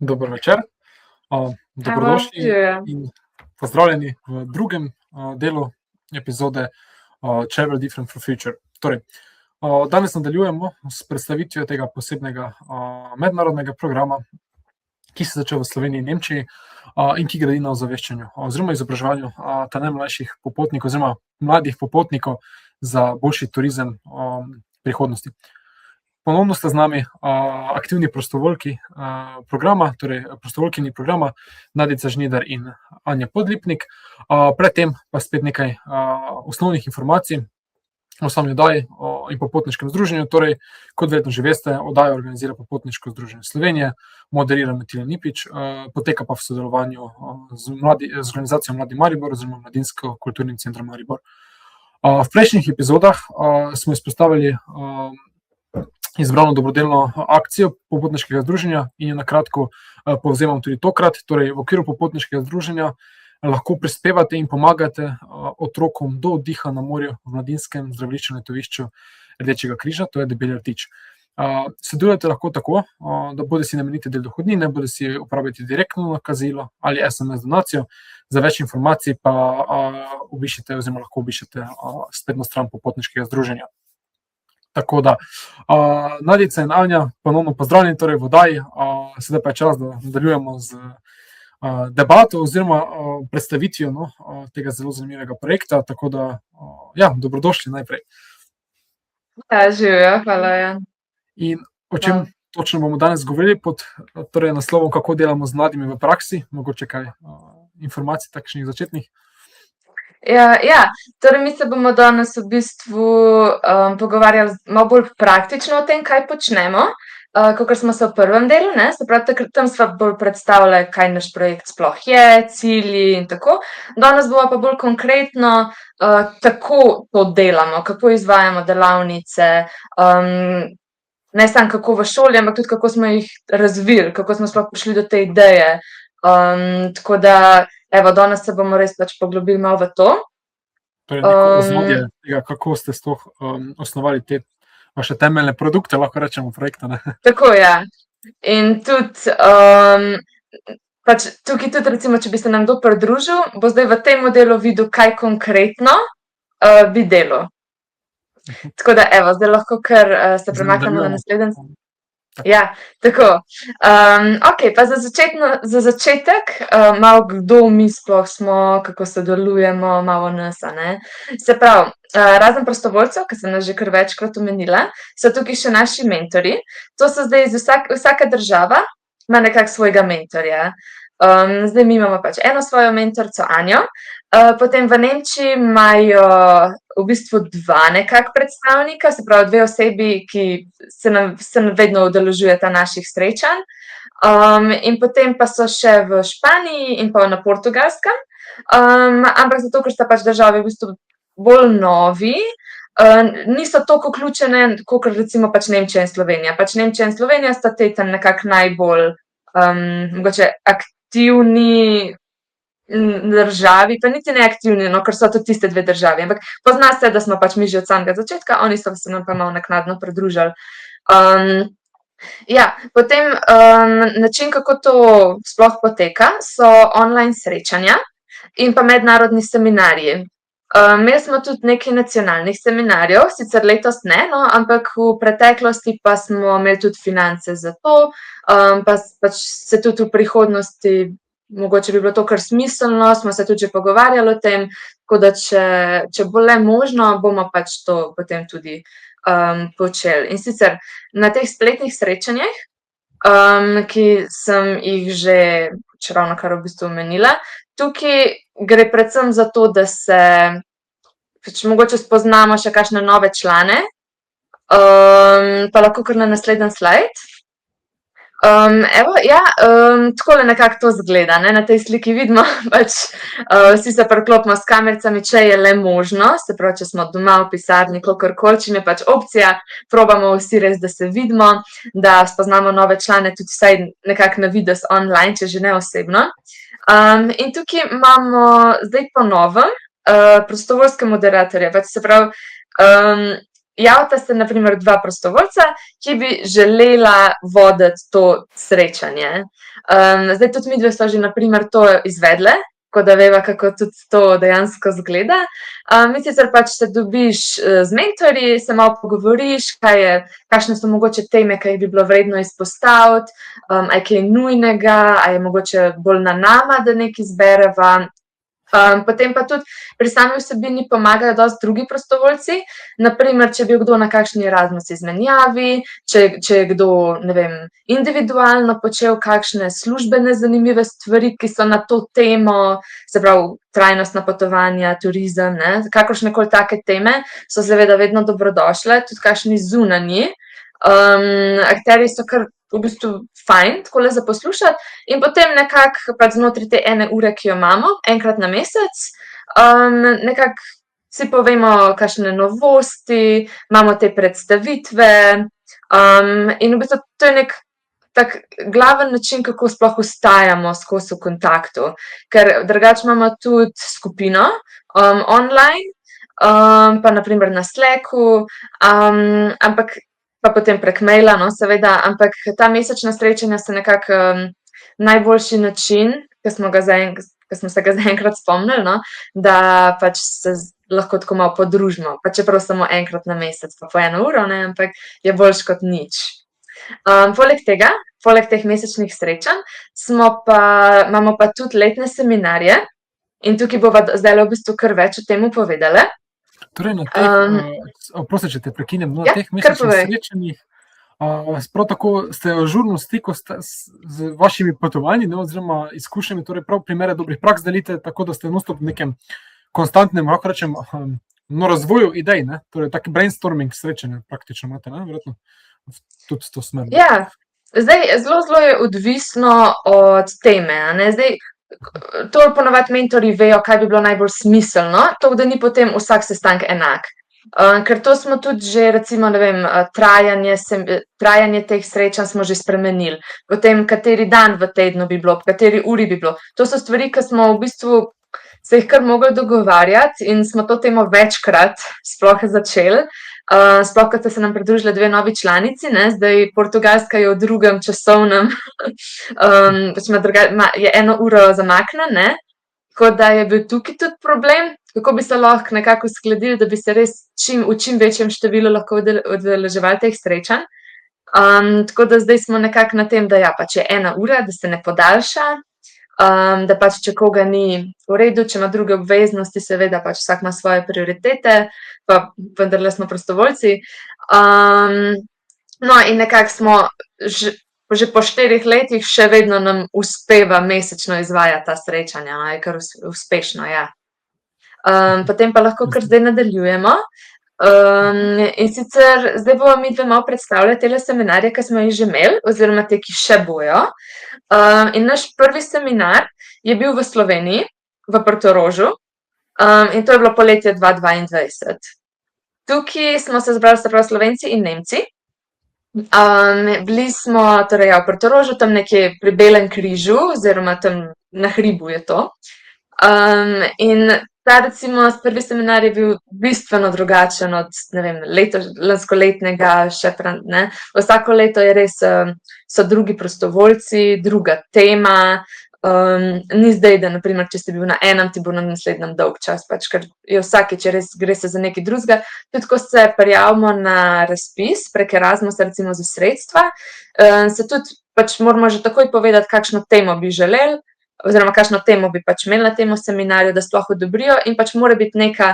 Dober večer, Evo, dobrodošli živjo. in pozdravljeni v drugem delu epizode Travel Different for Future. Torej, danes nadaljujemo s predstavitvijo tega posebnega mednarodnega programa, ki se začel v Sloveniji in Nemčiji in ki gradi na ozaveščanju oziroma izobraževanju najmlajših popotnikov oziroma mladih popotnikov za boljši turizem prihodnosti. Ponovno sta z nami aktivni prostovoljki programa, torej prostovoljkinji programa Nadica Žnidar in Anja Podlipnik. Predtem pa spet nekaj osnovnih informacij o sami oddaji in popotniškem združenju. Torej, kot verjetno že veste, oddajo organizira Popotniško združenje Slovenije, moderira Matilda Nipič, poteka pa v sodelovanju z organizacijo Mladi Maribor oziroma Mladinsko-kulturnim centrom Maribor. V prejšnjih epizodah smo izpostavili izbrano dobrodelno akcijo popotniškega združenja in jo na kratko povzemam tudi tokrat. Torej, v okviru popotniškega združenja lahko prispevate in pomagate otrokom do oddiha na morju v mladinskem zdravilišču letovišču Rdečega križa, to je Debeli rtič. Sodelujete lahko tako, da bodisi namenite del dohodnine, bodisi uporabite direktno nakazilo ali SMS donacijo. Za več informacij pa obiščite oziroma lahko obiščete spletno stran popotniškega združenja. Tako da, Nadica in Anja, ponovno pozdravljeni torej v oddaji. Sedaj pa je čas, da nadaljujemo z debato oziroma predstavitvijo tega zelo zanimivega projekta. Tako da, dobrodošli najprej. Živjo, hvala, Jan. In o čem točno bomo danes govorili pod naslovom Kako delamo z mladimi v praksi? Mogoče kaj informacij takšnih začetnih? Ja, torej mi se bomo danes v bistvu pogovarjali malo bolj praktično o tem, kaj počnemo, kakor smo se v prvem delu, ne, se pravi, tam sva bolj predstavljali, kaj naš projekt sploh je, cilji in tako. Danes bomo pa bolj konkretno, kako to delamo, kako izvajamo delavnice, ne samo kako v šoli, ampak tudi kako smo jih razvili, kako smo sploh prišli do te ideje. Tako da, evo, danes se bomo res pač poglobili malo v to. Torej, neko ozadje tega, kako ste sploh osnovali te vaše temeljne produkte, lahko rečemo, projekta, ne? Tako, ja. In tudi, pač tukaj tudi recimo, če bi se nam kdo pridružil, bo zdaj v tem modelu videl, kaj konkretno bi delal. Tako da, evo, zdaj lahko kar se premaknemo na naslednji. Ja, tako. Okej, pa za začetek, malo kdo mi sploh smo, kako sodelujemo, malo nas, a ne. Se pravi, razen prostovoljcev, ki sem nas že kar večkrat omenila, so tukaj še naši mentorji. To so zdaj vsaka država ima nekako svojega mentorja. Zdaj mi imamo pač eno svojo mentorico, Anjo, potem v Nemčiji imajo v bistvu dva nekako predstavnika, se pravi dve osebi, ki se vedno udeležujeta naših srečanj. In potem pa so še v Španiji in pa na Portugalskem, ampak zato, ker sta pač državi v bistvu bolj novi, niso toliko vključene, kakor recimo pač Nemčija in Slovenija. Pač Nemčija in Slovenija sta te tam nekako najbolj mogoče aktivni državi, pa niti neaktivni, no, ker so to tiste dve državi, ampak pozna se, da smo pač mi že od samega začetka, oni so se nam pa malo naknadno pridružili. Ja, potem način, kako to sploh poteka, so online srečanja in pa mednarodni seminarji. Imeli smo tudi nekaj nacionalnih seminarjev, sicer letos ne, no, ampak v preteklosti pa smo imeli tudi finance za to, pa pač se tudi v prihodnosti, mogoče bi bilo to kar smiselno, smo se tudi že pogovarjali o tem, tako da če bo le možno, bomo pač to potem tudi počeli. In sicer na teh spletnih srečanjih, ki sem jih že ravnokar v bistvu omenila, tukaj gre predvsem za to, da se pač mogoče spoznamo še kakšne nove člane, pa lahko kar na naslednji slajd. Evo, ja, takole nekako to izgleda, ne, na tej sliki vidimo, pač vsi se priklopimo s kamericami, če je le možno, se pravi, če smo doma v pisarni, kakorkoli, če je pač opcija, probamo vsi res, da se vidimo, da spoznamo nove člane, tudi vsaj nekako na videz online, če že ne osebno. In tukaj imamo zdaj po novem prostovoljske moderatorje, pač se pravi, javita se na primer dva prostovoljca, ki bi želela voditi to srečanje. Zdaj tudi midve sva že na primer to izvedle, tako da veva, kako tudi to dejansko izgleda. In sicer pač se dobiš z mentorji, se malo pogovoriš, kakšne so mogoče teme, ki jih bi bilo vredno izpostaviti, a je kaj nujnega, a je mogoče bolj na nama, da nekaj izbereva. Potem pa tudi pri sami vsebini pomagajo dosti drugi prostovoljci, naprimer, če je bil kdo na kakšni Erasmus izmenjavi, če je kdo, ne vem, individualno počel kakšne službene zanimive stvari, ki so na to temo, se pravi trajnostna potovanja, turizem, ne, kakršnekoli take teme so seveda vedno dobrodošle, tudi kakšni zunanji. Akterji so kar v bistvu fajn, takole za poslušati in potem nekako pač znotraj te 1 ure, ki jo imamo, enkrat na mesec, nekako si povemo kakšne novosti, imamo te predstavitve, in v bistvu to je neki tak glaven način, kako sploh ostajamo skozi v kontaktu. Ker drugače imamo tudi skupino, online, pa na primer na Slacku, ampak pa potem prek maila, no, seveda, ampak ta mesečna srečanja so nekako najboljši način, ki smo se ga zaenkrat spomnili, no, da pač se lahko tako malo podružimo, pa čeprav samo enkrat na mesec, pa po 1 uro, ne, ampak je boljše kot nič. Poleg tega, poleg teh mesečnih srečanj, imamo pa tudi letne seminarje in tukaj bova zdajle v bistvu kar več o tem povedale. Torej, na teh, oprosti, če te prekinem, na teh mesečnih srečanjih, prav tako ste v žurnem stiku z vašimi potovanji, ne, oziroma izkušnjami, torej prav primere dobrih praks delite, tako da ste non-stop v nekem konstantnem, lahko rečem, razvoju idej, ne, torej taki brainstorming srečanja praktično imate, ne, verjetno, tudi s to smer. Ja, zdaj zelo je odvisno od teme, a ne, zdaj to ponavadi mentorji vejo, kaj bi bilo najbolj smiselno, tako da ni potem vsak sestanek enak. Ker to smo tudi že, recimo, ne vem, trajanje teh srečanj smo že spremenili. Potem, kateri dan v tednu bi bilo, kateri uri bi bilo. To so stvari, ki smo v bistvu se jih kar mogli dogovarjati in smo to temo večkrat sploh začeli. Sploh, ko sta se nam pridružili 2 novi članici, ne, zdaj Portugalska je v drugem časovnem, pač je 1 uro zamaknjena, ne, tako da je bil tukaj tudi problem, kako bi se lahko nekako uskladili, da bi se res v čim večjem številu lahko udeleževali teh srečanj. Tako da zdaj smo nekako na tem, da ja, pač je 1 ura, da se ne podaljša, da pač če koga ni v redu, če ima druge obveznosti, seveda pač vsak ima svoje prioritete, pa vendarle smo prostovoljci. No, in nekako smo že po 4 letih še vedno nam uspeva mesečno izvajati ta srečanja, no, je kar uspešno, ja. Potem pa lahko kar zdaj nadaljujemo. In sicer zdaj bomo midve malo predstavljali tele seminarje, ki smo jih že imeli, oziroma te, ki še bojo. In naš prvi seminar je bil v Sloveniji, v Portorožu, in to je bilo poletje 2022. Tukaj smo se zbrali, se pravi, Slovenci in Nemci. Bili smo torej v Portorožu, tam nekje pri Belem križu, oziroma tam na hribu je to. In ta recimo prvi seminar je bil bistveno drugačen od, ne vem, lanskoletnega, ne. Vsako leto je res, so drugi prostovoljci, druga tema, ni zdaj, da na primer, če si bil na enem, ti bo na naslednjem dolgčas, pač, ker je vsakič res gre se za nekaj drugega. Tudi ko se prijavimo na razpis prek Erasmusa, recimo za sredstva, se tudi pač moramo že takoj povedati, kakšno temo bi želeli, oziroma kakšno temo bi pač imeli na tem seminarju, da sploh odobrijo, in pač mora biti neka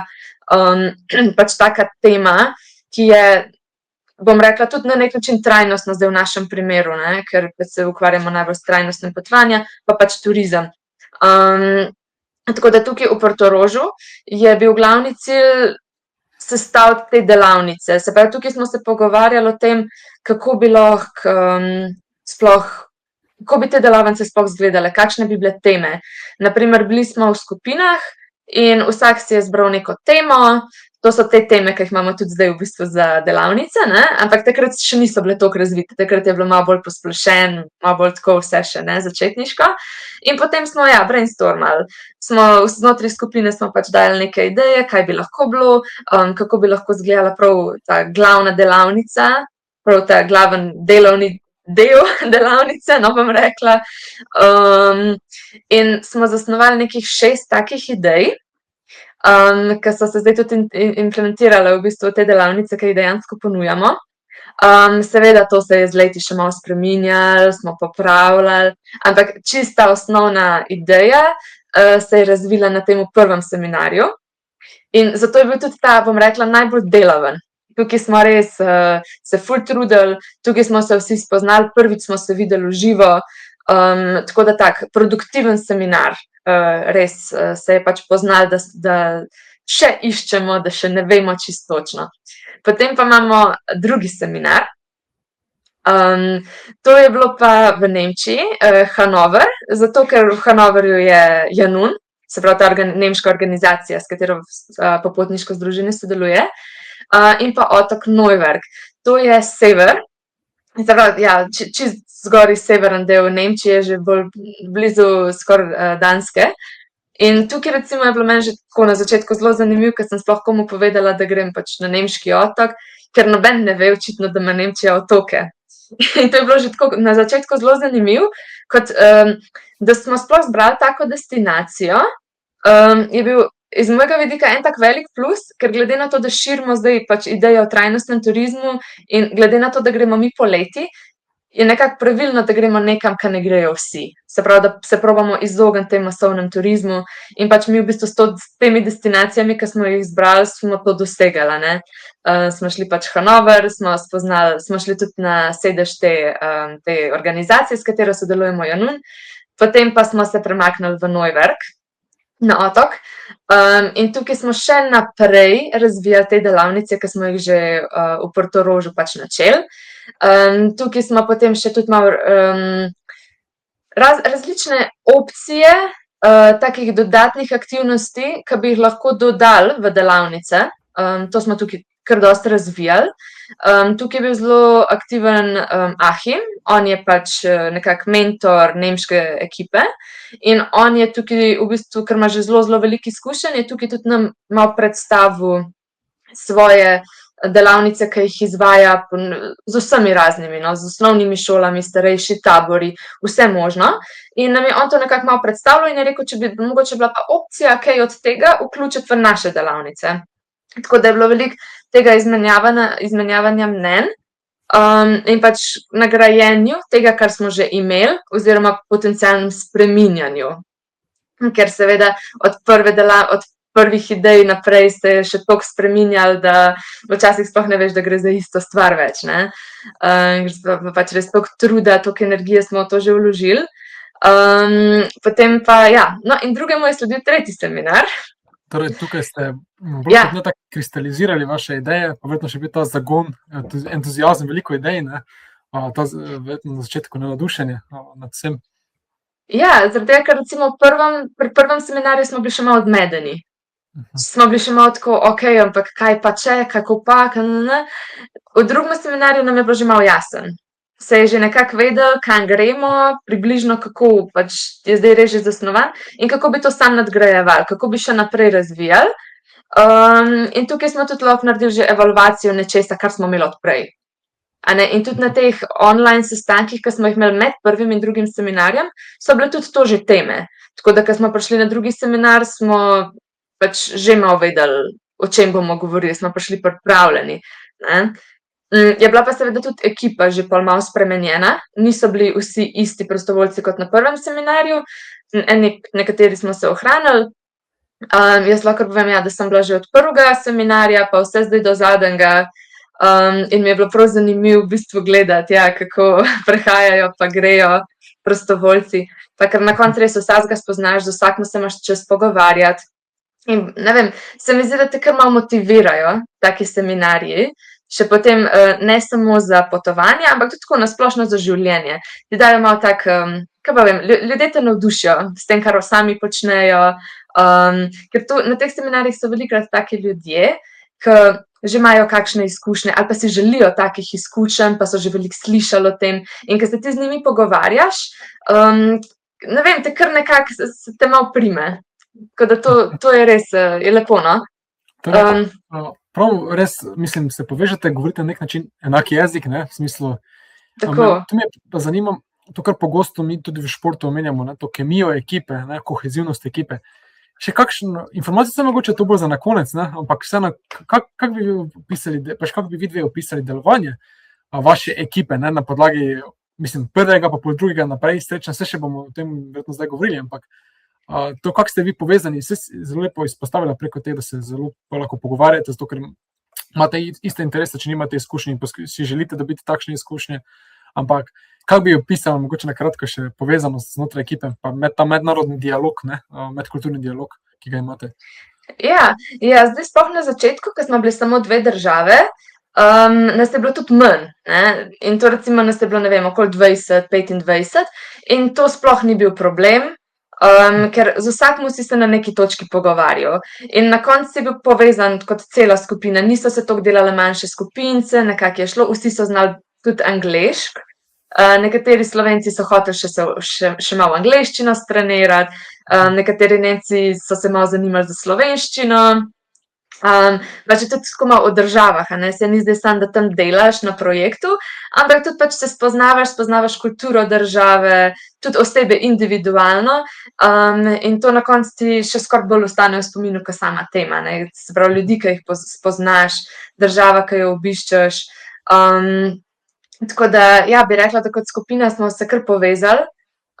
pač taka tema, ki je, bom rekla, tudi na nek način trajnostna zdaj v našem primeru, ne, ker se ukvarjamo najbolj s trajnostnim potovanjem, pa pač turizem. Tako da tukaj v Portorožu je bil glavni cilj sestaviti te delavnice. Se pravi, tukaj smo se pogovarjali o tem, kako bi lahko sploh, kako bi te delavnice sploh izgledale, kakšne bi bile teme. Na primer, bili smo v skupinah in vsak si je izbral neko temo, to so te teme, ki jih imamo tudi zdaj v bistvu za delavnice, ne? Ampak takrat še niso bile toliko razvite, takrat je bilo malo bolj posplošen, malo bolj tako vse še, ne, začetniško. In potem smo, ja, brainstormali. Znotraj skupine smo pač dali neke ideje, kaj bi lahko bilo, kako bi lahko izgledala prav ta glavna delavnica, prav ta glaven delovni del delavnice, no, bom rekla. In smo zasnovali nekih 6 takih idej, ki so se zdaj tudi implementirale v bistvu te delavnice, ki jih dejansko ponujamo. Seveda to se je z leti še malo spreminjalo, smo popravljali, ampak čista osnovna ideja se je razvila na tem prvem seminarju. In zato je bil tudi ta, bom rekla, najbolj delaven. Tukaj smo res se ful trudili, tukaj smo se vsi spoznali, prvič smo se videli v živo, tako da tak produktiven seminar. Res se je pač poznalo, da še iščemo, da še ne vemo čisto točno. Potem pa imamo drugi seminar. To je bilo pa v Nemčiji, Hanover, zato ker v Hanoverju je Janun, se pravi ta nemška organizacija, s katero popotniško združenje sodeluje. In pa otok Neuwerk. To je sever, ja, čist zgoraj severen del Nemčije, že bolj blizu skoraj Danske. In tukaj recimo je bilo meni že tako na začetku zelo zanimivo, ker sem sploh komu povedala, da grem pač na nemški otok, ker noben ne ve očitno, da ima Nemčija otoke. In to je bilo že tako na začetku zelo zanimivo, kot da smo sploh zbrali tako destinacijo, je bil iz mojega vidika en tak velik plus, ker glede na to, da širimo zdaj pač idejo o trajnostnem turizmu in glede na to, da gremo mi poleti, je nekako pravilno, da gremo nekam, kar ne grejo vsi. Se pravi, da se probamo izogniti tem masovnem turizmu in pač mi v bistvu s temi destinacijami, ki smo jih izbrali, smo to dosegali, ne. Smo šli pač v Hanover, smo šli tudi na sedež te organizacije, s katero sodelujemo, Janun, potem pa smo se premaknili v Neuwerk, na otok. In tukaj smo še naprej razvijali te delavnice, ki smo jih že v Portorožu pač načeli. Tukaj smo potem še tudi malo različne opcije takih dodatnih aktivnosti, ki bi jih lahko dodali v delavnice. To smo tukaj kar dosti razvijali. Tukaj je bil zelo aktiven Achim, on je pač nekako mentor nemške ekipe in on je tukaj v bistvu, ker ima že zelo, zelo veliko izkušenj, je tukaj tudi nam malo predstavil svoje delavnice, ki jih izvaja z vsemi raznimi, no, z osnovnimi šolami, starejši tabori, vse možno. In nam je on to nekako malo predstavljal in je rekel, če bi mogoče bila pa opcija kaj od tega vključiti v naše delavnice. Tako da je bilo veliko tega izmenjavanja mnenj in pač nagrajenju tega, kar smo že imeli, oziroma potencialnem spreminjanju. Ker seveda od prvih idej naprej se je še toliko spreminjalo, da včasih sploh ne veš, da gre za isto stvar več, ne. Pač res toliko truda, toliko energije smo v to že vložili. Potem pa, ja, no in drugemu je sledil tretji seminar. Torej, tukaj ste bolj kot ne tako kristalizirali vaše ideje, pa verjetno še bil ta zagon, entuziazem, veliko idej, ne, ta verjetno na začetku navdušenje nad vsem. Ja, zaradi tega, ker recimo pri prvem seminarju smo bili še malo zmedeni. Smo bili še malo tako, okej, ampak kaj pa če, kako pa, V drugem seminarju nam je bilo že malo jasno. Se je že nekako vedel, kam gremo, približno kako pač je zdaj res že zasnovan in kako bi to sam nadgrajevali, kako bi še naprej razvijali. In tukaj smo tudi lahko naredili že evalvacijo nečesa, kar smo imeli odprej. In tudi na teh online sestankih, ki smo jih imeli med prvim in drugim seminarjem, so bile tudi to že teme. Tako da, ko smo prišli na drugi seminar, smo pač že malo vedeli, o čem bomo govorili, smo prišli pripravljeni, ne. Je bila pa seveda tudi ekipa že pol malo spremenjena, niso bili vsi isti prostovoljci kot na prvem seminarju, nekateri smo se ohranili. Jaz lahko povem, ja, da sem bila že od prvega seminarja pa vse zdaj do zadnjega, in mi je bilo prav zanimivo v bistvu gledati, ja, kako prehajajo pa grejo prostovoljci, pa ker na koncu res vsakega spoznaš, z vsakim se imaš čas pogovarjati. In ne vem, se mi zdi, da te kar malo motivirajo taki seminarji, še potem ne samo za potovanje, ampak tudi tako na splošno za življenje. Ti dajo malo tak, kaj pa vem, ljudje te navdušijo s tem, kar sami počnejo, ker tu na teh seminarjih so velikokrat taki ljudje, ki že imajo kakšne izkušnje ali pa si želijo takih izkušenj, pa so že veliko slišali o tem. In ko se ti z njimi pogovarjaš, ne vem, te kar nekako se te malo prime. Tako da to je res, je lepo, no. Torej, prav, res, mislim, se povežete, govorite na nek način enak jezik, ne, v smislu. Tako. To me pa zanima, to kar pogosto mi tudi v športu omenjamo, ne, to kemijo ekipe, ne, kohezivnost ekipe. Še kakšno informacijo se mogoče to bolj za na konec, ne, ampak vseeno, kako bi vi opisali, kako bi vi dve opisali delovanje vaše ekipe, ne, na podlagi, mislim, prvega pa pol drugega naprej, srečna, se še bomo o tem verjetno zdaj govorili, ampak to, kako ste vi povezani, se zelo lepo izpostavila preko tega, da se zelo lahko pogovarjate, zato ker imate iste interese, če nimate izkušnje in si želite dobiti takšne izkušnje, ampak kako bi opisala, mogoče na kratko še povezanost znotraj ekipe, pa ta mednarodni dialog, ne, medkulturni dialog, ki ga imate? Ja, zdaj sploh na začetku, ko smo bili samo 2 države, nas je bilo tudi manj, ne, in to recimo nas je bilo, ne vem, okoli 20, 25 in to sploh ni bil problem, ker z vsakim si se na neki točki pogovarjal. In na koncu si bil povezan kot cela skupina, niso se toliko delale manjše skupince, nekako je šlo, vsi so znali tudi angleško. Nekateri Slovenci so hoteli še malo angleščino strenirati, nekateri Nemci so se malo zanimali za slovenščino. Pač je tudi tako malo o državah, a ne, se ni zdaj samo, da tam delaš na projektu, ampak tudi pač se spoznavaš kulturo države, tudi osebe individualno, in to na koncu ti še skoraj bolj ostane v spominu kot sama tema, ne, se pravi ljudi, ki jih spoznaš, država, ki jo obiščeš. Tako da, ja, bi rekla, da kot skupina smo se kar povezali.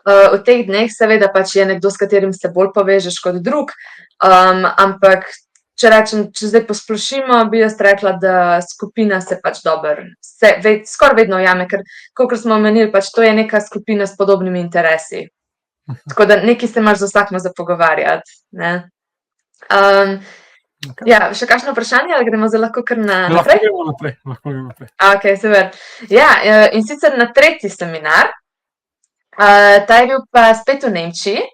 V teh dneh seveda pač je nekdo, s katerim se bolj povežeš kot drug, ampak če zdaj posplošimo, bi jaz rekla, da skupina se pač dobro, skoraj vedno ujame, ker kakor smo omenili, pač to je neka skupina s podobnimi interesi. Tako da nekaj se imaš z vsakim za pogovarjati, ne. Ja, še kakšno vprašanje ali gremo zdaj lahko kar naprej? Lahko gremo naprej. Okej, super. Ja, in sicer na 3. seminar, ta je bil pa spet v Nemčiji,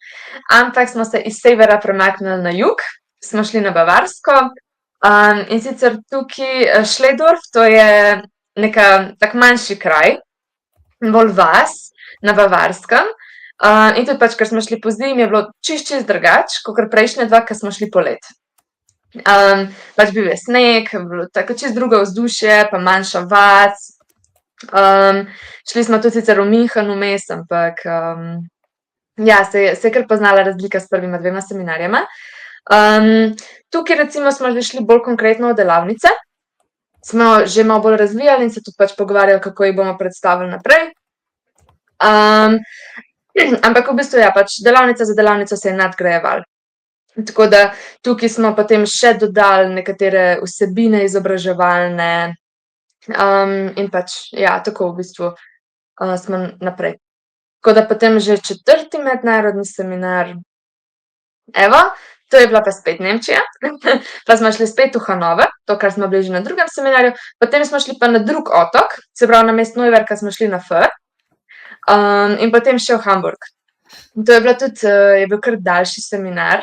ampak smo se iz severa premaknili na jug, smo šli na Bavarsko, in sicer tukaj Schledorf, to je tak manjši kraj, bolj vas na Bavarskem, in tudi pač, ker smo šli pozimi, je bilo čisto drugače, kakor prejšnja 2, ker smo šli poleti. Pač bil je sneg, tako čisto drugo vzdušje, pa manjša vas. Šli smo tudi sicer v München vmes, ampak ja, se je kar poznala razlika s prvima 2 seminarjema. Tukaj recimo smo že šli bolj konkretno v delavnice, smo že malo bolj razvijali in se tudi pač pogovarjali, kako jih bomo predstavili naprej. Ampak v bistvu ja, pač delavnica za delavnico se je nadgrajevalo. Tako da tukaj smo potem še dodali nekatere vsebine izobraževalne, in pač, ja, tako v bistvu smo naprej. Tako da potem že 4. mednarodni seminar, evo, to je bila pa spet Nemčija, pa smo šli spet v Hanover, to, kar smo bili že na 2. seminarju, potem smo šli pa na drug otok, se pravi namesto Neuwerka smo šli na Föhr, in potem še v Hamburg. To je bil kar daljši seminar.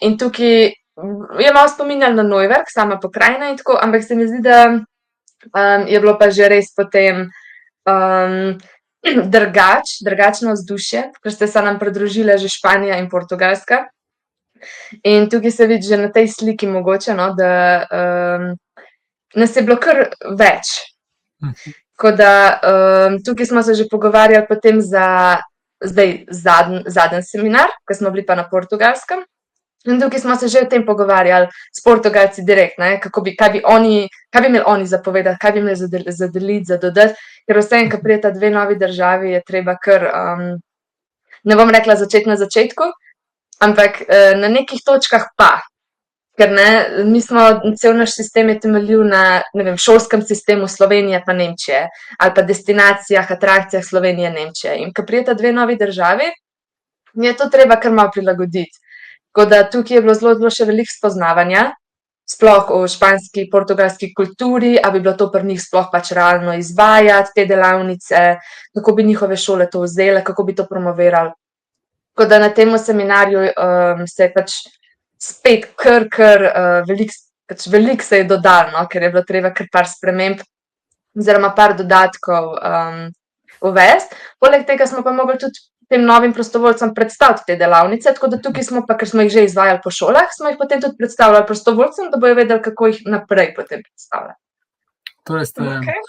In tukaj je malo spominjalo na Neuwerk, sama pokrajina in tako, ampak se mi zdi, da je bilo pa že res potem drugačno vzdušje, ker ste se nam pridružile že Španija in Portugalska. In tukaj se vidi že na tej sliki mogoče, no, da nas je bilo kar več. Tako da tukaj smo se že pogovarjali potem za zdaj zadnji seminar, ko smo bili pa na Portugalskem. In tukaj smo se že o tem pogovarjali s Portugalci direkt, ne, kaj bi imeli oni za povedati, kaj bi imeli za deliti, za dodati, ker vseeno, ko prideta 2 novi državi, je treba kar, ne bom rekla začeti na začetku, ampak na nekih točkah pa. Ker ne, cel naš sistem je temeljil na, ne vem, šolskem sistemu Slovenije pa Nemčije, ali pa destinacijah, atrakcijah Slovenije, Nemčije. In ko prideta 2 novi državi, je to treba kar malo prilagoditi. Tako da tukaj je bilo zelo še veliko spoznavanja, sploh o španski, portugalski kulturi, a bi bilo to pri njih sploh pač realno izvajati, te delavnice, kako bi njihove šole to vzele, kako bi to promovirali. Tako da na tem seminarju se je pač spet veliko se je dodalo, no, ker je bilo treba kar par sprememb oziroma par dodatkov uvesti. Poleg tega smo pa mogli tudi tem novim prostovoljcem predstaviti te delavnice, tako da tukaj smo pa, ker smo jih že izvajali po šolah, smo jih potem tudi predstavljali prostovoljcem, da bojo vedeli, kako jih naprej potem predstavljati. Torej Okay.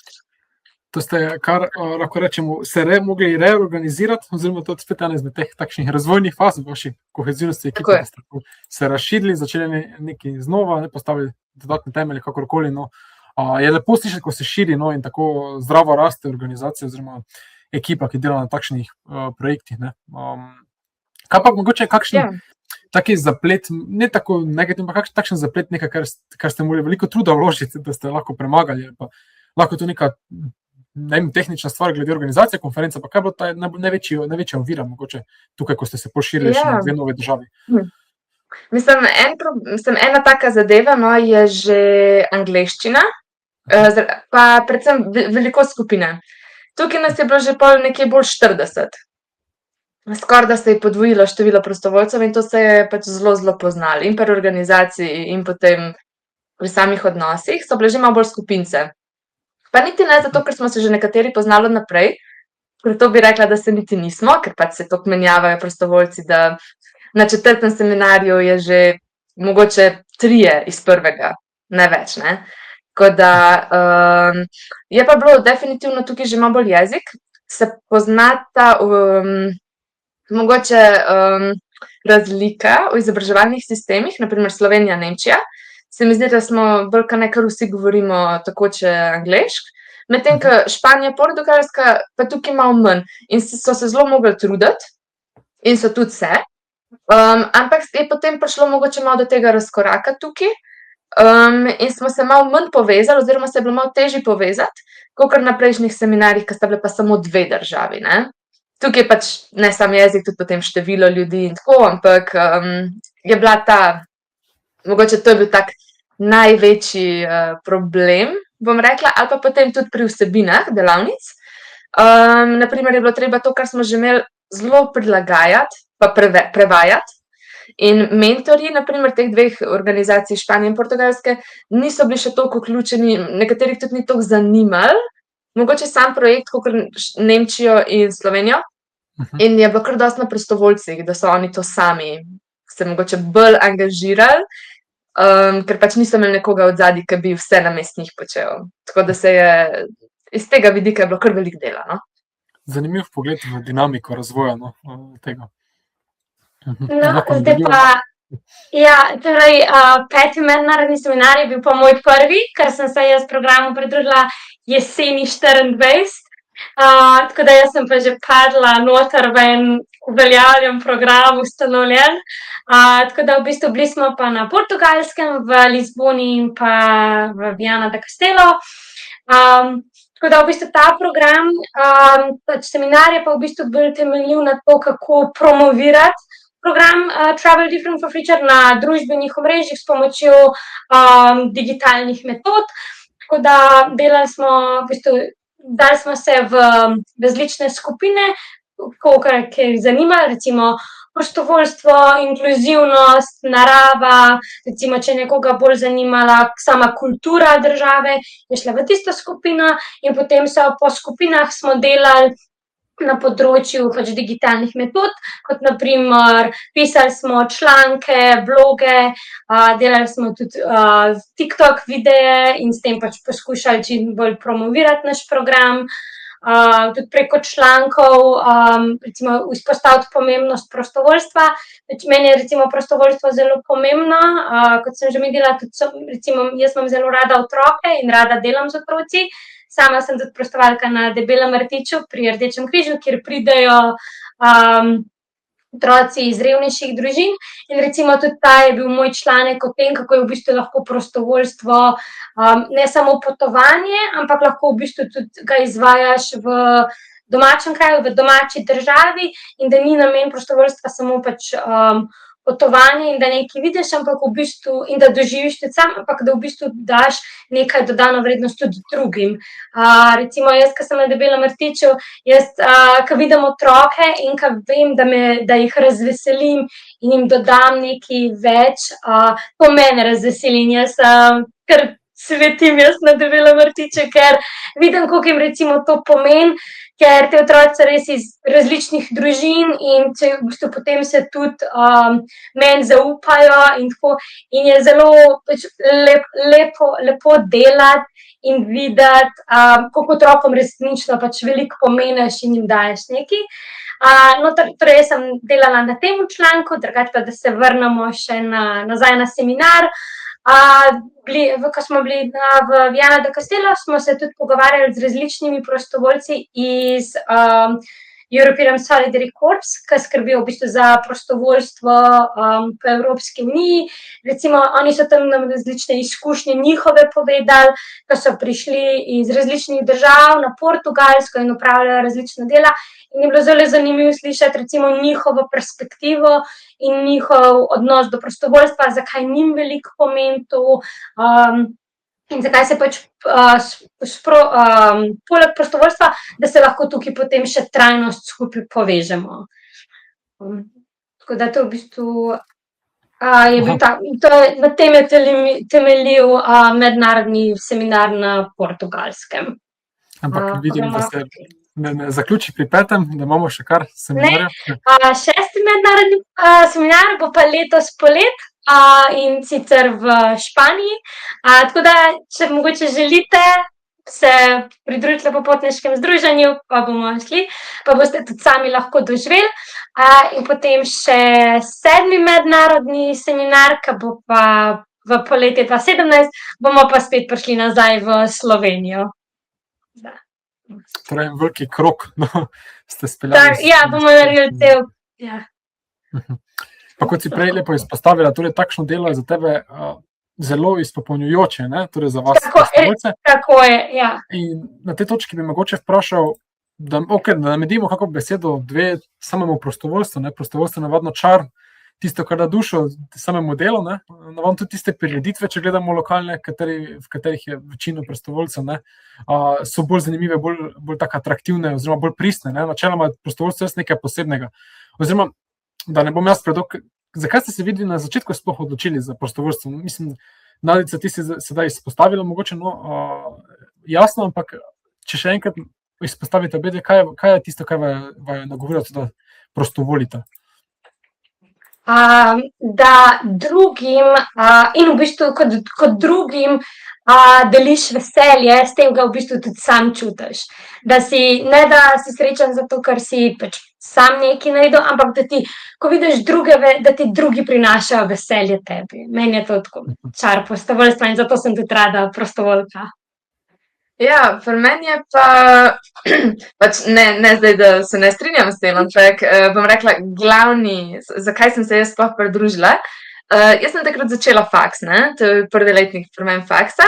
to ste, kar lahko rečemo, mogli reorganizirati, oziroma to je spet ena izmed teh takšnih razvojnih faz v vaši kohezivnosti ekipe, Tako je. da ste se razširili, začeli nekaj znova, postavili dodatne temelje, kakorkoli. No. Je lepo slišati, ko se širi, no, in tako zdravo raste organizacija oziroma ekipa, ki dela na takšnih projektih. Ne. Kaj pa mogoče kakšen taki zaplet, ne tako negativno, pa takšen zaplet, nekaj, kar ste morali veliko truda vložiti, da ste lahko premagali, pa lahko to neka tehnična stvar glede organizacije konference, pa kaj bo ta največja ovira mogoče tukaj, ko ste se poširili še na 2 nove državi? Mislim, ena taka zadeva, no, je že angleščina, pa predvsem velikost skupine. Tukaj nas je bilo že pol nekje bolj 40. Skoraj da se je podvojilo število prostovoljcev in to se je pač zelo poznalo. In pri organizaciji in potem pri samih odnosih so bile že malo bolj skupince. Pa niti ne zato, ker smo se že nekateri poznali naprej, ker to bi rekla, da se niti nismo, ker pač se toliko menjavajo prostovoljci, da na 4. seminarju je že mogoče 3 iz prvega, ne več, ne. Tako da je pa bilo definitivno tukaj že malo bolj jezik, se poznata mogoče razlika v izobraževalnih sistemih, na primer Slovenija, Nemčija. Se mi zdi, da smo bolj kar vsi govorimo takoče angleško, medtem ko Španija, Portugalska pa tukaj malo manj in so se zelo mogli truditi in so tudi se, ampak je potem prišlo mogoče malo do tega razkoraka tukaj in smo se malo manj povezali oziroma se je bilo malo težje povezati, kakor na prejšnjih seminarjih, ko sta bile pa samo 2 državi, ne. Tukaj pač ne samo jezik, tudi potem število ljudi in tako, ampak je bila mogoče to je bil tak največji problem, bom rekla, ali pa potem tudi pri vsebinah delavnic. Na primer je bilo treba to, kar smo že imeli, zelo prilagajati pa prevajati. In mentorji, na primer teh 2 organizacij, Španije in Portugalske, niso bili še toliko vključeni, nekaterih tudi ni toliko zanimalo, mogoče sam projekt, kakor Nemčijo in Slovenijo. In je bilo kar dosti na prostovoljcih, da so oni to sami se mogoče bolj angažirali, ker pač niso imeli nekoga odzadaj, ki bi vse namesto njih počel. Tako da se je iz tega vidika je bilo kar veliko dela, no. Zanimiv pogled v dinamiko razvoja, no, tega. No, zdaj pa, torej 5. mednarodni seminar je bil pa moj prvi, ker sem se jaz programu pridružila jeseni 24. Tako da jaz sem pa že padla noter v en uveljavljen program, ustanovljen. Tako da v bistvu bili smo pa na Portugalskem, v Lizboni in pa v Viana da Castelo. Tako da v bistvu ta program, seminar je pa v bistvu bolj temeljil na to, kako promovirati program Travel Different for Future na družbenih omrežjih s pomočjo digitalnih metod. Tako da delali smo, v bistvu, dali smo se v različne skupine, koga jih zanima, recimo prostovoljstvo, inkluzivnost, narava, recimo, če nekoga bolj zanimala sama kultura države, je šla v tisto skupino in potem po skupinah smo delali na področju pač digitalnih metod, kot na primer pisali smo članke, bloge, delali smo tudi TikTok videe in s tem pač poskušali čim bolj promovirati naš program. Tudi preko člankov, recimo izpostaviti pomembnost prostovoljstva. Meni je recimo prostovoljstvo zelo pomembno, kot sem že omenila, tudi recimo jaz imam zelo rada otroke in rada delam z otroci. Sama sem tudi prostovalka na Debelem rtiču pri Rdečem križu, kjer pridejo otroci iz revnejših družin. In recimo tudi ta je bil moj članek o tem, kako je v bistvu lahko prostovoljstvo ne samo potovanje, ampak lahko v bistvu tudi ga izvajaš v domačem kraju, v domači državi in da ni namen prostovoljstva samo pač potovanje in da nekaj vidiš, ampak v bistvu, in da doživiš tudi sam, ampak da v bistvu daš nekaj dodano vrednost tudi drugim. Recimo jaz, ko sem na Debelem rtiču, ko vidim otroke in ko vem, da jih razveselim in jim dodam nekaj več, to mene razveseli in jaz kar svetim jaz na Debelem rtiču, ker vidim, koliko jim recimo to pomeni, ker te otroci so res iz različnih družin in v bistvu potem se tudi meni zaupajo in tako. In je zelo lepo delati in videti, koliko otrokom resnično veliko pomeniš in jim daješ nekaj. Torej, jaz sem delala na tem članku, drugače pa, da se vrnemo še nazaj na seminar. Ko smo bili v Viana del Castelo, smo se tudi pogovarjali z različnimi prostovoljci iz European Solidarity Corps, ki skrbijo v bistvu za prostovoljstvo po Evropski uniji. Recimo, oni so tam nam različne izkušnje njihove povedali, ko so prišli iz različnih držav na Portugalsko in opravljajo različna dela. In je bilo zelo zanimivo slišati recimo njihovo perspektivo in njihov odnos do prostovoljstva, zakaj njim veliko pomeni to in zakaj se poleg prostovoljstva, da se lahko tukaj potem še trajnost skupaj povežemo. Tako da to v bistvu je bil na tem je temeljil mednarodni seminar na Portugalskem. Ampak vidim, da se ne zaključi pri 5., da imamo še kar seminarja. 6. mednarodni seminar bo pa letos polet in sicer v Španiji. Tako da, če mogoče želite se pridružiti po potniškem združenju, pa bomo šli, pa boste tudi sami lahko doživeli. In potem še 7. mednarodni seminar, ki bo pa v poletje 2017, bomo pa spet prišli nazaj v Slovenijo. Torej, veliki krok ste speljali. Ja, bomo naredili cel. Pa kot si prej lepo izpostavila, torej takšno delo je za tebe zelo izpopolnjujoče, torej za vas prostovoljce. Tako je, ja. In na tej točki bi mogoče vprašal, da namedimo kako besedo dve samemu prostovoljstvu. Prostovoljstvo je navadno čar, tisto, kar da dušo samemu delu, navadno tudi tiste prireditve, če gledamo lokalne, v katerih je večino prostovoljcev, so bolj zanimive, bolj tako atraktivne oziroma bolj pristne. Načeloma je prostovoljstvo nekaj posebnega. Oziroma, da ne bom jaz predolg, zakaj ste se videli na začetku sploh odločili za prostovoljstvo? Mislim, Nadica, ti si sedaj izpostavila mogoče, jasno, ampak če še enkrat izpostavite obedve, kaj je tisto, kar vaju nagovorilo, da prostovolite? Da drugim in v bistvu kot drugim deliš veselje, s tem ga v bistvu tudi sam čutiš. Da si srečen zato, ker si sam nekaj naredil, ampak da ti, ko vidiš druge, da ti drugi prinašajo veselje tebi. Meni je to tako čar prostovoljstva in zato sem tudi rada prostovoljka. Ja, pri meni je ne zdaj, da se ne strinjam s tem, ampak bom rekla, zakaj sem se jaz sploh pridružila. Jaz sem takrat začela faks, to je prvi letnik pri meni faksa.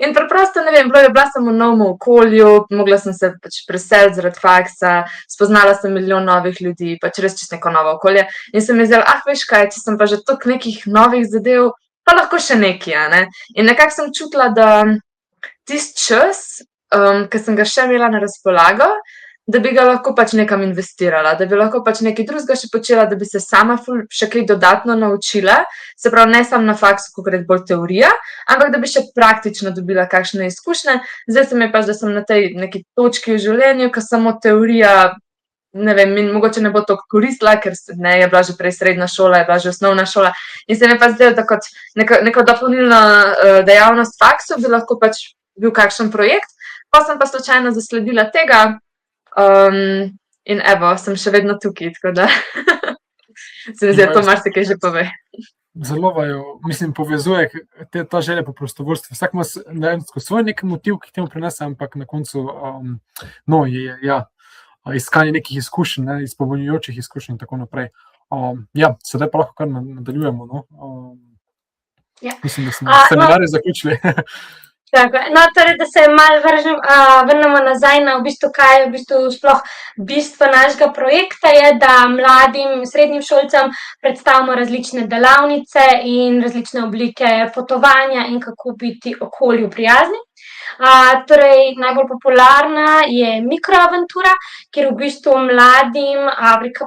In preprosto, ne vem, bila sem v novem okolju, mogla sem se preseliti zaradi faksa, spoznala sem milijon novih ljudi, res čisto neko novo okolje. In sem mi zdela, veš kaj, če sem pa že toliko nekih novih zadev, pa lahko še nekaj, In nekako sem čutila, da tisti čas, ki sem ga še imela na razpolago, da bi ga lahko nekam investirala, da bi lahko nekaj drugega še počela, da bi se sama še kaj dodatno naučila, se pravi, ne samo na faksu, ko gre bolj teorija, ampak da bi še praktično dobila kakšne izkušnje. Zdaj se mi je da sem na tej neki točki v življenju, ko samo teorija, ne vem, mogoče ne bo toliko koristila, ker je bila že prej srednja šola, je bila že osnovna šola in se mi je zdelo, da kot neko dopolnilno dejavnost faksu bi lahko bil kakšen projekt, pa sem pa slučajno zasledila tega in evo, sem še vedno tukaj, tako da se mi zdi, to marsikaj že pove. Zelo vaju, mislim, povezuje ta želja po prostovoljstvu. Vsak ima svoj nek motiv, ki temu prinese, ampak na koncu je iskanje nekih izkušenj, izpolnjujočih izkušenj in tako naprej. Sedaj pa lahko kar nadaljujemo. Mislim, da smo seminarje zaključili. Tako, no, torej, da se malo vrnemo nazaj na v bistvu, kaj je v bistvu sploh bistvo našega projekta, je, da mladim srednjim šolcem predstavimo različne delavnice in različne oblike potovanja in kako biti okolju prijazni. Torej, najbolj popularna je mikroaventura, kjer v bistvu mladim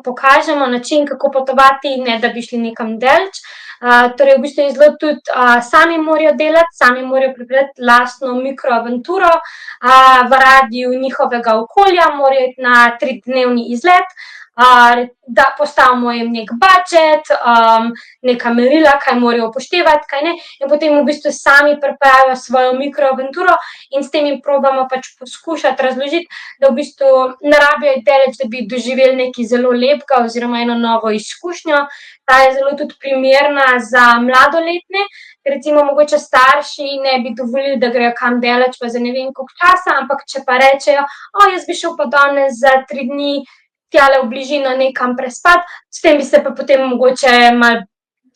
pokažemo način, kako potovati, ne da bi šli nekam daleč. Torej, v bistvu je zelo tudi sami morajo delati, sami morajo pripraviti lastno mikroaventuro v radiju njihovega okolja, morajo iti na 3-dnevni izlet, da postavimo jim neki budget, neka merila, kaj morajo upoštevati, kaj ne, in potem v bistvu sami pripravijo svojo mikroaventuro in s tem jim probamo pač poskušati razložiti, da v bistvu ne rabijo iti daleč, da bi doživeli nekaj zelo lepega oziroma eno novo izkušnjo. Ta je zelo tudi primerna za mladoletne, ker recimo mogoče starši ne bi dovolili, da grejo kam daleč pa za ne vem koliko časa, ampak če pa rečejo, jaz bi šel pa danes za 3 dni tjale v bližino nekam prespat, s tem bi se pa potem mogoče malo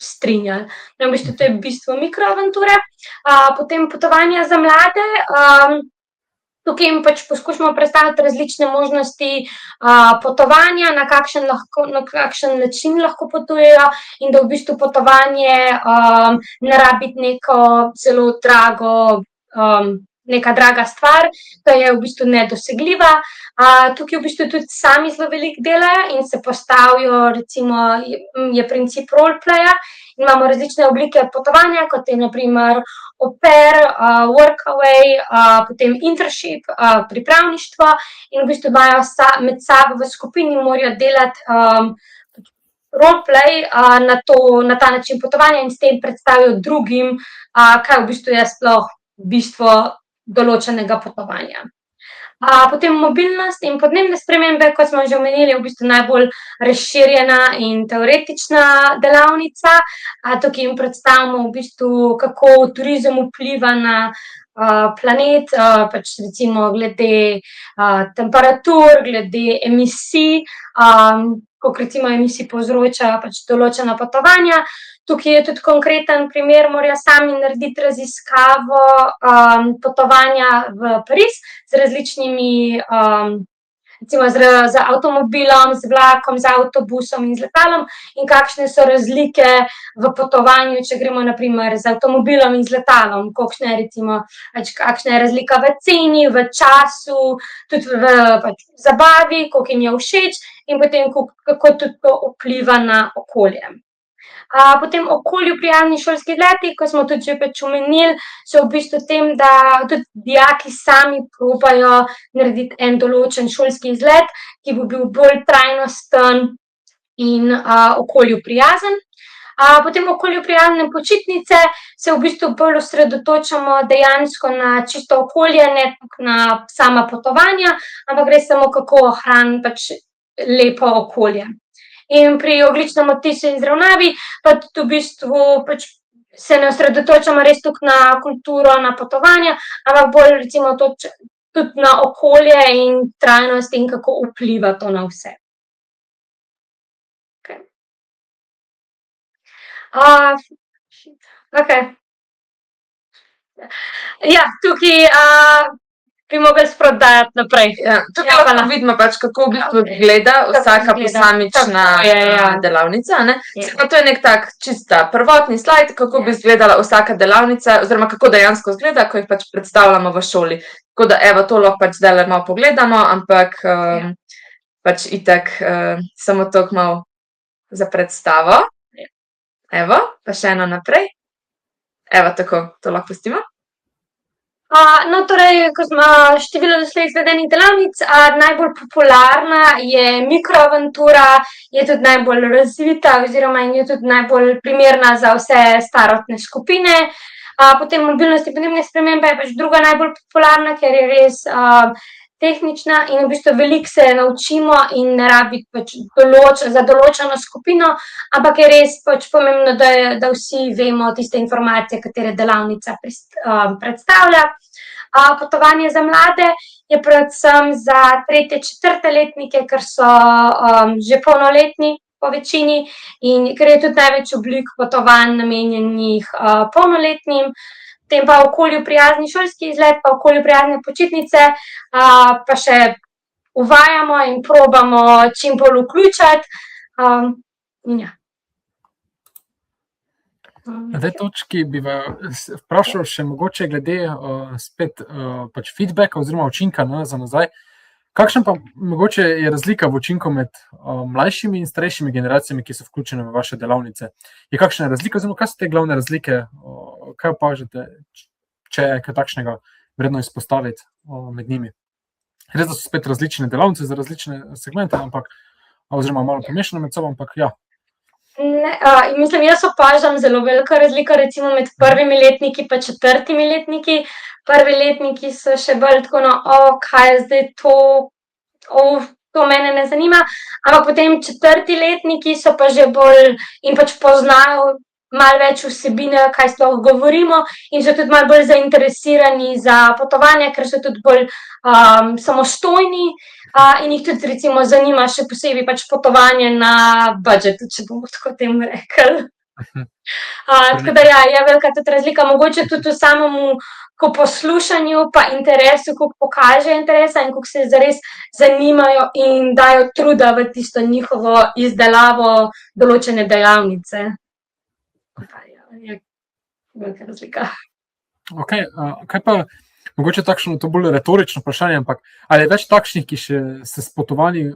strinjali. No, v bistvu to je bistvo mikroaventure. Potem potovanja za mlade. Tukaj jim pač poskušamo predstaviti različne možnosti potovanja, na kakšen način lahko potujejo in da v bistvu potovanje ne rabi biti neko zelo neka draga stvar, da je v bistvu nedosegljiva. Tukaj v bistvu tudi sami zelo veliko delajo in se postavijo, recimo, je princip roleplaya. Imamo različne oblike potovanja, kot je na primer au pair, workaway, potem internship, pripravništvo in v bistvu imajo med sabo v skupini morajo delati roleplay na ta način potovanja in s tem predstavijo drugim, kaj v bistvu je sploh bistvo določenega potovanja. Potem mobilnost in podnebne spremembe, kot smo že omenili, je v bistvu najbolj razširjena in teoretična delavnica. Tukaj jim predstavimo v bistvu, kako turizem vpliva na planet, pač recimo glede temperatur, glede emisij, koliko recimo emisij povzročajo pač določena potovanja. Tukaj je tudi konkreten primer, morajo sami narediti raziskavo potovanja v Pariz z različnimi, recimo z avtomobilom, z vlakom, z avtobusom in z letalom in kakšne so razlike v potovanju, če gremo na primer z avtomobilom in z letalom, kakšna je recimo, kakšna je razlika v ceni, v času, tudi v pač zabavi, koliko jim je všeč in potem kako tudi to vpliva na okolje. Potem okolju prijazni šolski izleti, ko smo tudi že pač omenili, so v bistvu tem, da tudi dijaki sami probajo narediti en določen šolski izlet, ki bo bil bolj trajnosten in okolju prijazen. Potem okolju prijazne počitnice se v bistvu bolj osredotočamo dejansko na čisto okolje, ne na sama potovanja, ampak gre samo kako ohraniti pač lepo okolje. In pri ogljičnem odtisu in izravnavi pa tudi v bistvu pač se ne osredotočamo res toliko na kulturo, na potovanja, ampak bolj recimo tudi na okolje in trajnost in kako vpliva to na vse. Okej. Ja, tukaj bi mogli sproti dajati naprej. Tukaj lahko vidimo pač, kako v bistvu gleda vsaka posamična delavnica, ne. Se pa to je neki tak čista prvotni slajd, kako bi izgledala vsaka delavnica oziroma kako dejansko izgleda, ko jih pač predstavljamo v šoli. Tako da evo, to lahko pač zdajle malo pogledamo, ampak pač itak samo toliko malo za predstavo. Evo, pa še eno naprej. Evo, tako, to lahko pustimo. No, torej, ko smo število doslej izvedenih delavnic, najbolj popularna je mikroaventura, je tudi najbolj razvita oziroma je tudi najbolj primerna za vse starostne skupine. Potem mobilnost in podnebne spremembe je pač druga najbolj popularna, ker je res tehnična in v bistvu veliko se naučimo in ne rabi pač za določeno skupino, ampak je res pač pomembno, da vsi vemo tiste informacije, katere delavnica predstavlja. Potovanje za mlade je predvsem za 3., 4. letnike, ker so že polnoletni po večini in ker je tudi največ oblik potovanj namenjenih polnoletnim. potem pa okolju prijazni šolski izlet, pa okolju prijazne počitnice, pa še uvajamo in probamo čim bolj vključiti. In ja. Na tej točki bi vprašal še mogoče glede spet pač feedbacka oziroma učinka za nazaj. Kakšna pa mogoče je razlika v učinku med mlajšimi in starejšimi generacijami, ki so vključene v vaše delavnice? Je kakšna razlika, oziroma kaj so te glavne razlike, kaj opažate, če je kaj takšnega vredno izpostaviti med njimi? Res, da so spet različne delavnice za različne segmente, oziroma malo pomešane med seboj, ampak ja. Mislim, jaz opažam zelo veliko razliko recimo med prvimi letniki pa četrtimi letniki. Prvi letniki so še bolj tako, kaj je zdaj to, to mene ne zanima, ampak potem četrti letniki so pa že bolj in pač poznajo malo več vsebine, kaj sploh govorimo, in so tudi malo bolj zainteresirani za potovanja, ker so tudi bolj samostojni in jih tudi recimo zanima še posebej pač potovanje na budžetu, če bomo tako temu rekli. Tako da ja, je velika tudi razlika, mogoče tudi v samemu ko poslušanju pa interesu, koliko pokažejo interesa in koliko se zares zanimajo in dajo truda v tisto njihovo izdelavo določene dejavnice. Je velika razlika. Ok, kaj pa mogoče takšno, to bolj retorično vprašanje, ampak ali je več takšnih, ki še se s potovanji,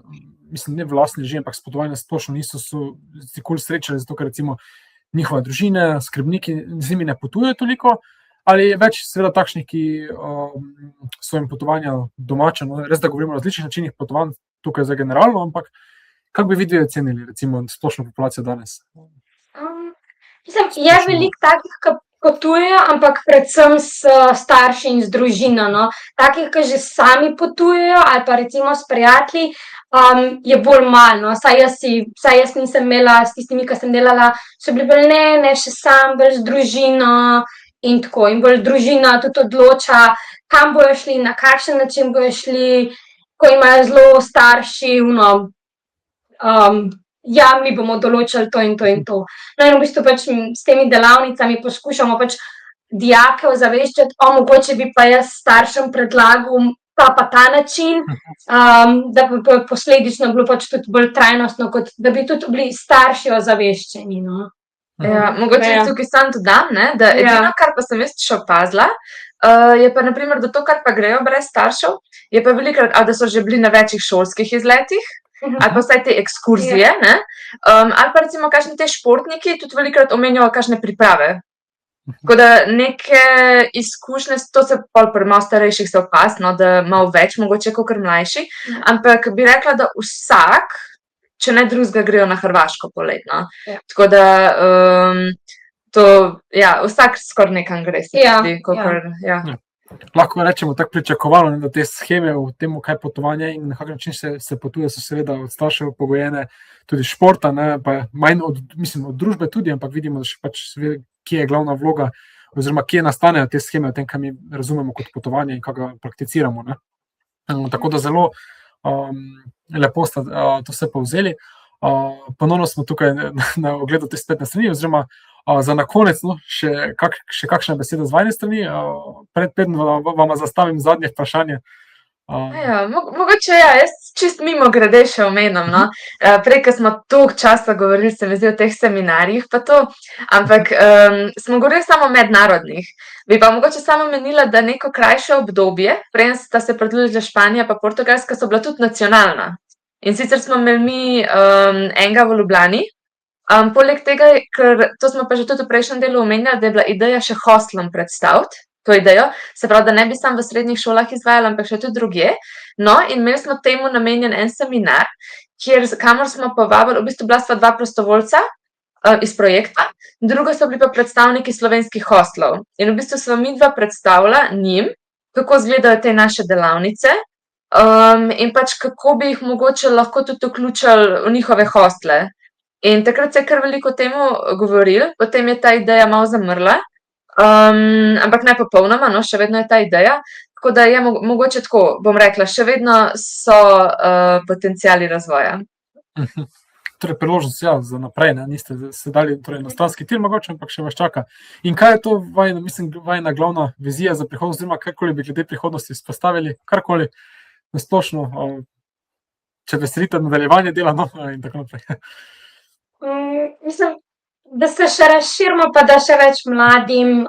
mislim, ne v lastni režiji, ampak s potovanji splošno niso se kul srečali, zato ker recimo njihove družine, skrbniki z njimi ne potujejo toliko, ali je več seveda takšnih, ki so jim potovanja domača, res da govorimo o različnih načinih potovanj tukaj za generalno, ampak kako bi vi dve ocenili recimo splošno populacijo danes? Mislim, je veliko takih, ki potujejo, ampak predvsem s starši in z družino, Takih, ki že sami potujejo ali pa recimo s prijatelji, je bolj malo, Saj jaz nisem imela s tistimi, ki sem delala, so bili bolj ne še sam, bolj z družino in tako. In bolj družina tudi odloča, kam bojo šli, na kakšen način bojo šli, ko imajo zelo starši, ja, mi bomo določili to in to in to. No, in v bistvu pač s temi delavnicami poskušamo pač dijake ozaveščati, mogoče bi pa jaz staršem predlagal pa ta način, da bi posledično bilo pač tudi bolj trajnostno, kot da bi tudi bili starši ozaveščeni, Ja, mogoče tukaj sam dodam, da edino, kar pa sem jaz še opazila, je pa na primer, da to, kar pa grejo brez staršev, je pa velikokrat, da so že bili na večjih šolskih izletih, ali pa vsaj te ekskurzije, ali pa recimo kakšni te športniki tudi velikokrat omenjajo kakšne priprave. Tako da neke izkušnje, to se pol pri malo starejših se opaz, da malo več mogoče kakor mlajši, ampak bi rekla, da vsak, če ne drugega, grejo na Hrvaško poletno. Tako da vsak skoraj nekam gre, se zdi, kakor, Lahko rečemo tako pričakovano, da te sheme v tem, kaj potovanje in na kak način se potuje, so seveda od staršev pogojene tudi športa, pa manj od družbe tudi, ampak vidimo, da še pač kje je glavna vloga oziroma kje nastanejo te sheme, v tem, kaj mi razumemo kot potovanje in kaj ga prakticiramo. Tako da zelo lepo ste to vse povzeli. Ponovno smo tukaj na ogledu te spletne strani, oziroma za na konec še kakšna beseda z vajne strani, predtem vama zastavim zadnje vprašanje. Mogoče jaz čist mimo grede še omenim, Prej, ko smo toliko časa govorili, se mi zdi o teh seminarjih pa to, ampak smo govorili samo o mednarodnih. Bi pa mogoče samo menila, da neko krajše obdobje, preden sta se pridružila Španija pa Portugalska, so bila tudi nacionalna. In sicer smo imeli mi enega v Ljubljani, poleg tega, ker to smo pa že tudi v prejšnjem delu omenjali, da je bila ideja še hostlom predstaviti to idejo, se pravi, da ne bi samo v srednjih šolah izvajali, ampak še tudi drugje. No, in imeli smo temu namenjen en seminar, kamor smo povabili, v bistvu bila sva 2 prostovoljca iz projekta, drugo so bili pa predstavniki slovenskih hostlov. In v bistvu sva midva predstavila njim, kako izgledajo te naše delavnice in pač kako bi jih mogoče lahko tudi vključili v njihove hostle. In takrat se je kar veliko o temu govorili, potem je ta ideja malo zamrla, ampak ne popolnoma, še vedno je ta ideja, tako da je mogoče tako, bom rekla, še vedno so potenciali razvoja. torej priložnost za naprej, ne? Niste se dali torej, na stranski tir mogoče, ampak še vas čaka. In kaj je to vajna glavna vizija za prihodnost, oziroma karkoli bi glede prihodnosti izpostavili, karkoli na splošno, če veselite nadaljevanje dela, no, in tako naprej. Mislim, da se še razširimo, pa da še več mladim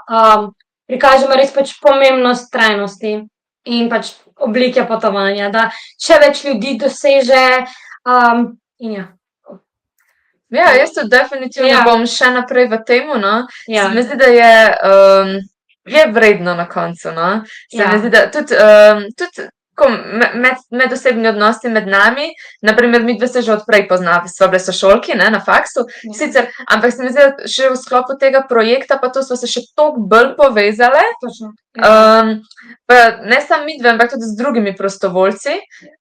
prikažemo res pač pomembnost trajnosti in pač oblike potovanja, da še več ljudi doseže in ja. Ja, jaz tudi definitivno bom še naprej v temu, no. Ja. Se mi zdi, da je vredno na koncu, no. Se mi zdi, da tudi medosebni odnosi med nami, naprimer midve se že od prej poznava, sva bile sošolki, ne, na faksu, sicer, ampak se mi zdi, da še v sklopu tega projekta pa to sva se še toliko bolj povezale, Točno. pa ne samo midve, ampak tudi z drugimi prostovoljci,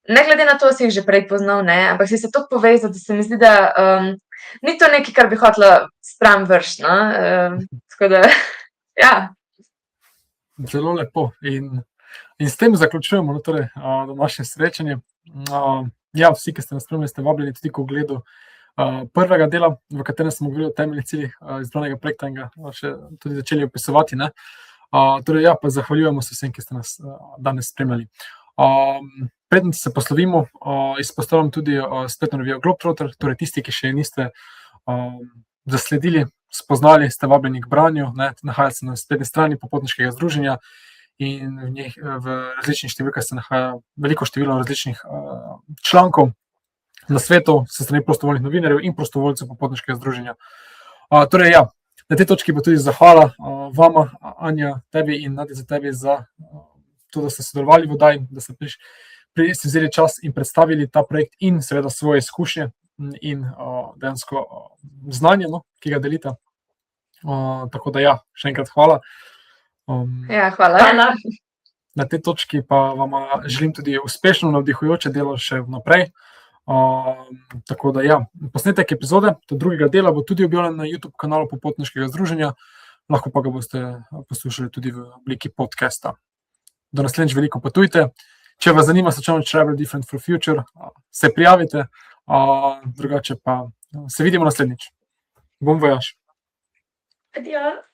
ne glede na to, si jih že prej poznal, ne, ampak si se toliko povezal, da se mi zdi, da ni to nekaj, kar bi hotela stran vršiti, no, tako da, ja. Zelo lepo. In s tem zaključujemo torej, današnje srečanje. Ja, vsi, ki ste nas spremljali, ste vabljeni tudi k ogledu prvega dela, v katerem smo govorili o temeljnih ciljih izbranega projekta in ga še tudi začeli opisovati, ne. Torej, ja, pa zahvaljujemo se vsem, ki ste nas danes spremljali. Preden se poslovimo, izpostavljam tudi spletno revijo Globetrotter, torej tisti, ki še niste zasledili, spoznali, ste vabljeni k branju, ne, nahaja se na spletni strani Popotniškega združenja in v različnih številkah se nahaja veliko število različnih člankov na svetu, se strani prostovoljnih novinarjev in prostovoljcev Popotniškega združenja. Torej, ja, na tej točki pa tudi zahvala vama, Anja, tebi in Nadja, za tebi za to, da ste sodelovali v oddaji, da ste si vzeli čas in predstavili ta projekt in seveda svoje izkušnje in dejansko znanje, no, ki ga delite. Tako da ja, še enkrat hvala. Ja, hvala. Na tej točki pa vam želim tudi uspešno navdihujoče delo še vnaprej. Tako da ja, posnetek epizode, to drugega dela bo tudi objavljen na YouTube kanalu Popotniškega združenja, lahko pa ga boste poslušali tudi v obliki podcasta. Do naslednjič veliko potujte. Če vas zanima slučajno Travel Different for Future, se prijavite, drugače pa se vidimo naslednjič. Bon voyage. Adios.